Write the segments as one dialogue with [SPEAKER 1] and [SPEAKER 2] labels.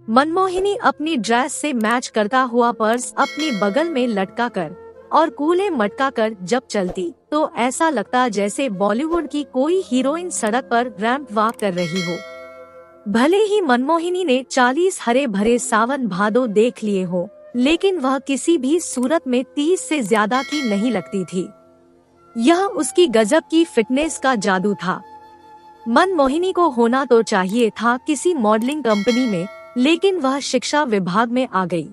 [SPEAKER 1] मनमोहिनी अपनी ड्रेस से मैच करता हुआ पर्स अपनी बगल में लटका कर और कूले मटका कर जब चलती तो ऐसा लगता जैसे बॉलीवुड की कोई हीरोइन सड़क पर रैंप वॉक कर रही हो। भले ही मनमोहिनी ने 40 हरे भरे सावन भादो देख लिए हो, लेकिन वह किसी भी सूरत में 30 से ज्यादा की नहीं लगती थी। यह उसकी गजब की फिटनेस का जादू था। मनमोहिनी को होना तो चाहिए था किसी मॉडलिंग कंपनी में, लेकिन वह शिक्षा विभाग में आ गई।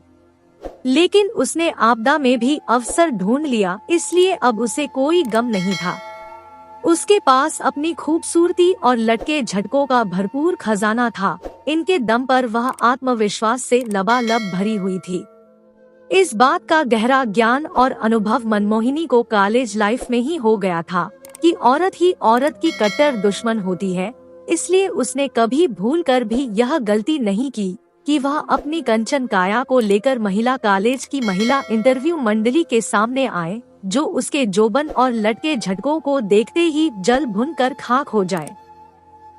[SPEAKER 1] लेकिन उसने आपदा में भी अवसर ढूंढ लिया, इसलिए अब उसे कोई गम नहीं था। उसके पास अपनी खूबसूरती और लटके झटकों का भरपूर खजाना था। इनके दम पर वह आत्मविश्वास से लबालब भरी हुई थी। इस बात का गहरा ज्ञान और अनुभव मनमोहिनी को कॉलेज लाइफ में ही हो गया था कि औरत ही औरत की कट्टर दुश्मन होती है। इसलिए उसने कभी भूलकर भी यह गलती नहीं की कि वह अपनी कंचन काया को लेकर महिला कॉलेज की महिला इंटरव्यू मंडली के सामने आए, जो उसके जोबन और लटके झटकों को देखते ही जल भुन कर खाक हो जाए।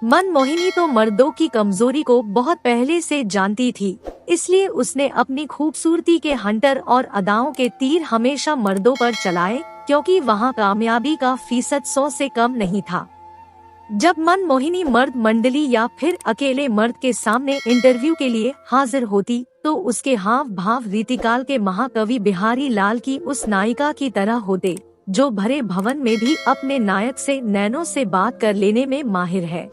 [SPEAKER 1] मनमोहिनी तो मर्दों की कमजोरी को बहुत पहले से जानती थी, इसलिए उसने अपनी खूबसूरती के हंटर और अदाओं के तीर हमेशा मर्दों पर चलाए, क्योंकि वहाँ कामयाबी का फीसद 100 से कम नहीं था। जब मनमोहिनी मर्द मंडली या फिर अकेले मर्द के सामने इंटरव्यू के लिए हाजिर होती, तो उसके हाव भाव रीतिकाल के महाकवि बिहारी लाल की उस नायिका की तरह होते, जो भरे भवन में भी अपने नायक से नैनों से बात कर लेने में माहिर है।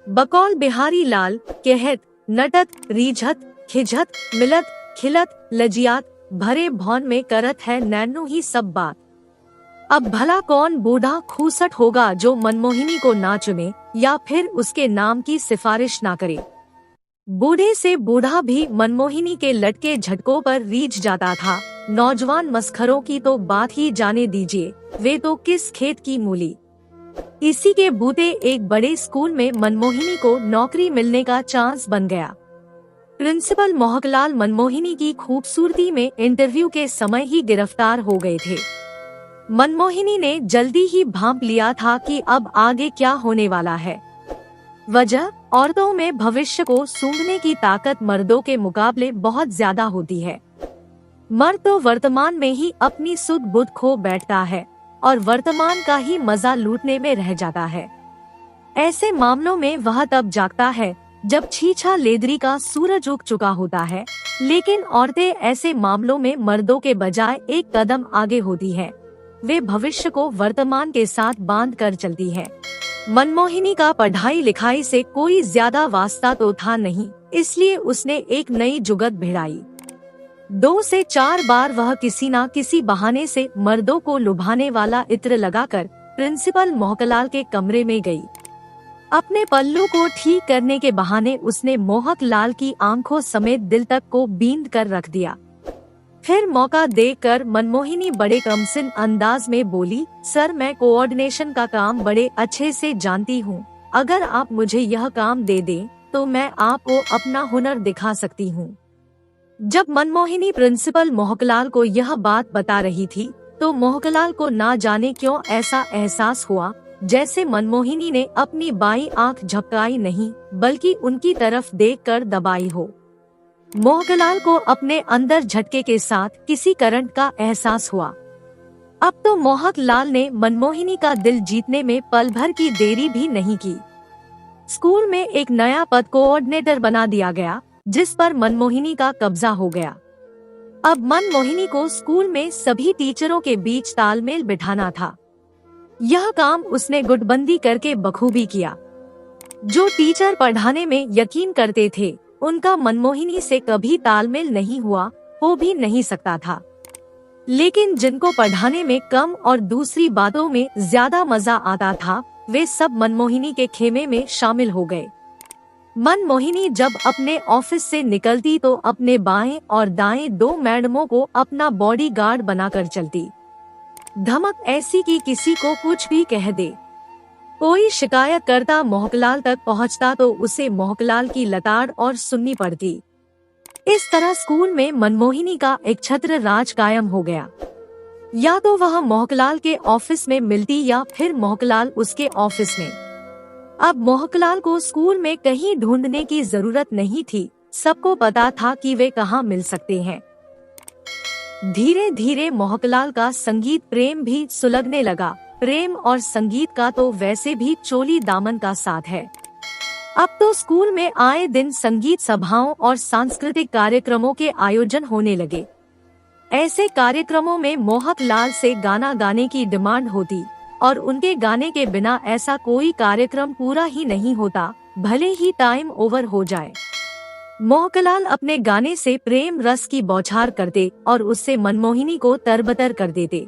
[SPEAKER 1] बकौल बिहारी लाल कहत, नटत, रीझत, खिझत, मिलत, खिलत, लजियात, भरे भौन में करत है नैनो ही सब बात। अब भला कौन बूढ़ा खूसट होगा जो मनमोहिनी को ना चुने या फिर उसके नाम की सिफारिश ना करे। बूढ़े से बूढ़ा भी मनमोहिनी के लटके झटकों पर रीझ जाता था। नौजवान मस्खरों की तो बात ही जाने दीजिए, वे तो किस खेत की मूली। इसी के बूते एक बड़े स्कूल में मनमोहिनी को नौकरी मिलने का चांस बन गया। प्रिंसिपल मोहकलाल मनमोहिनी की खूबसूरती में इंटरव्यू के समय ही गिरफ्तार हो गए थे। मनमोहिनी ने जल्दी ही भांप लिया था कि अब आगे क्या होने वाला है। वजह, औरतों में भविष्य को सूंघने की ताकत मर्दों के मुकाबले बहुत ज्यादा होती है। मर्द तो वर्तमान में ही अपनी सुध बुध खो बैठता है और वर्तमान का ही मजा लूटने में रह जाता है। ऐसे मामलों में वह तब जागता है जब छीछा लेदरी का सूरज उग चुका होता है। लेकिन औरतें ऐसे मामलों में मर्दों के बजाय एक कदम आगे होती है। वे भविष्य को वर्तमान के साथ बांध कर चलती है। मनमोहिनी का पढ़ाई लिखाई से कोई ज्यादा वास्ता तो था नहीं, इसलिए उसने एक नई जुगत भिड़ाई। 2 से 4 बार वह किसी न किसी बहाने से मर्दों को लुभाने वाला इत्र लगाकर प्रिंसिपल मोहकलाल के कमरे में गई। अपने पल्लू को ठीक करने के बहाने उसने मोहक लाल की आंखों समेत दिल तक को बींद कर रख दिया। फिर मौका देकर मनमोहिनी बड़े कमसिन अंदाज में बोली, सर मैं कोऑर्डिनेशन का काम बड़े अच्छे से जानती हूँ। अगर आप मुझे यह काम दे दें तो मैं आपको अपना हुनर दिखा सकती हूँ। जब मनमोहिनी प्रिंसिपल मोहकलाल को यह बात बता रही थी, तो मोहकलाल को ना जाने क्यों ऐसा एहसास हुआ जैसे मनमोहिनी ने अपनी बाईं आंख झपकाई नहीं, बल्कि उनकी तरफ देखकर दबाई हो। मोहकलाल को अपने अंदर झटके के साथ किसी करंट का एहसास हुआ। अब तो मोहक लाल ने मनमोहिनी का दिल जीतने में पल भर की देरी भी नहीं की। स्कूल में एक नया पद कोऑर्डिनेटर बना दिया गया, जिस पर मनमोहिनी का कब्जा हो गया। अब मनमोहिनी को स्कूल में सभी टीचरों के बीच तालमेल बिठाना था। यह काम उसने गुटबंदी करके बखूबी किया। जो टीचर पढ़ाने में यकीन करते थे, उनका मनमोहिनी से कभी तालमेल नहीं हुआ, हो भी नहीं सकता था। लेकिन जिनको पढ़ाने में कम और दूसरी बातों में ज्यादा मजा आता था, वे सब मनमोहिनी के खेमे में शामिल हो गए। मनमोहिनी जब अपने ऑफिस से निकलती तो अपने बाएं और दाएं 2 मैडमों को अपना बॉडीगार्ड बनाकर चलती। धमक ऐसी कि किसी को कुछ भी कह दे। कोई शिकायत करता मोहकलाल तक पहुंचता तो उसे मोहकलाल की लताड़ और सुननी पड़ती। इस तरह स्कूल में मनमोहिनी का एक छत्र राज कायम हो गया। या तो वह मोहकलाल के ऑफिस में मिलती या फिर मोहकलाल उसके ऑफिस में। अब मोहकलाल को स्कूल में कहीं ढूंढने की जरूरत नहीं थी, सबको पता था कि वे कहाँ मिल सकते हैं। धीरे धीरे मोहकलाल का संगीत प्रेम भी सुलगने लगा। प्रेम और संगीत का तो वैसे भी चोली दामन का साथ है। अब तो स्कूल में आए दिन संगीत सभाओं और सांस्कृतिक कार्यक्रमों के आयोजन होने लगे। ऐसे कार्यक्रमों में मोहकलाल से गाना गाने की डिमांड होती और उनके गाने के बिना ऐसा कोई कार्यक्रम पूरा ही नहीं होता, भले ही टाइम ओवर हो जाए। मोहकलाल अपने गाने से प्रेम रस की बौछार करते और उससे मनमोहिनी को तरबतर कर देते।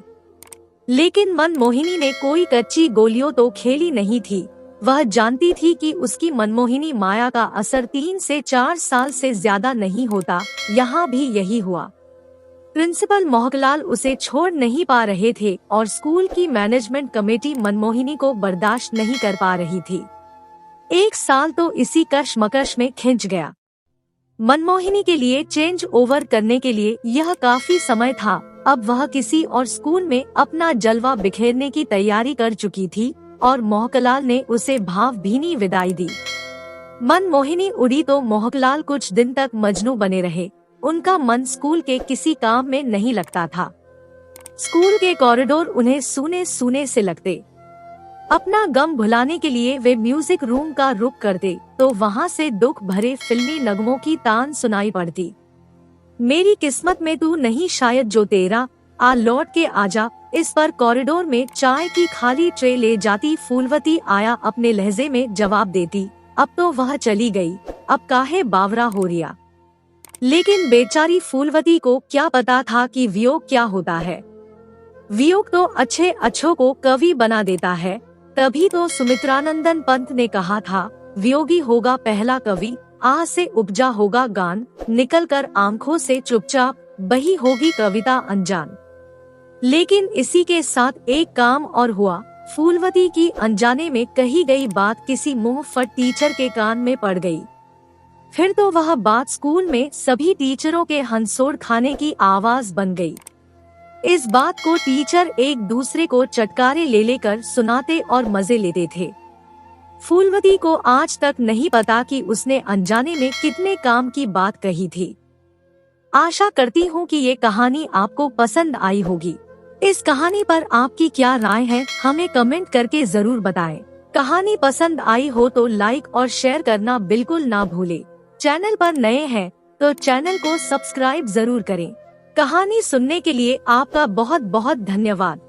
[SPEAKER 1] लेकिन मनमोहिनी ने कोई कच्ची गोलियों तो खेली नहीं थी। वह जानती थी कि उसकी मनमोहिनी माया का असर 3 से 4 साल से ज्यादा नहीं होता। यहाँ भी यही हुआ। प्रिंसिपल मोहकलाल उसे छोड़ नहीं पा रहे थे और स्कूल की मैनेजमेंट कमेटी मनमोहिनी को बर्दाश्त नहीं कर पा रही थी। 1 साल तो इसी कशमकश में खिंच गया। मनमोहिनी के लिए चेंज ओवर करने के लिए यह काफी समय था। अब वह किसी और स्कूल में अपना जलवा बिखेरने की तैयारी कर चुकी थी और मोहकलाल ने उसे भावभीनी विदाई दी। मनमोहिनी उड़ी तो मोहकलाल कुछ दिन तक मजनू बने रहे। उनका मन स्कूल के किसी काम में नहीं लगता था। स्कूल के कॉरिडोर उन्हें सूने सूने से लगते। अपना गम भुलाने के लिए वे म्यूजिक रूम का रुख करते तो वहाँ से दुख भरे फिल्मी नगमों की तान सुनाई पड़ती। मेरी किस्मत में तू नहीं शायद जो तेरा, आ लौट के आजा। इस पर कॉरिडोर में चाय की खाली ट्रे ले जाती फूलवती आया अपने लहजे में जवाब देती, अब तो वह चली गई, अब काहे बावरा हो रिया। लेकिन बेचारी फूलवती को क्या पता था कि वियोग क्या होता है। वियोग तो अच्छे अच्छों को कवि बना देता है। तभी तो सुमित्रानंदन पंत ने कहा था, वियोगी होगा पहला कवि, आह से उपजा होगा गान, निकल कर आंखों से चुपचाप बही होगी कविता अनजान। लेकिन इसी के साथ एक काम और हुआ। फूलवती की अनजाने में कही गई बात किसी मुंह फट टीचर के कान में पड़ गई। फिर तो वह बात स्कूल में सभी टीचरों के हंसोड़ खाने की आवाज बन गई। इस बात को टीचर एक दूसरे को चटकारे ले लेकर सुनाते और मजे लेते थे। फूलवती को आज तक नहीं पता कि उसने अनजाने में कितने काम की बात कही थी। आशा करती हूँ कि ये कहानी आपको पसंद आई होगी। इस कहानी पर आपकी क्या राय है, हमें कमेंट करके जरूर बताएं। कहानी पसंद आई हो तो लाइक और शेयर करना बिल्कुल ना भूलें। चैनल पर नए हैं तो चैनल को सब्सक्राइब जरूर करें। कहानी सुनने के लिए आपका बहुत बहुत धन्यवाद।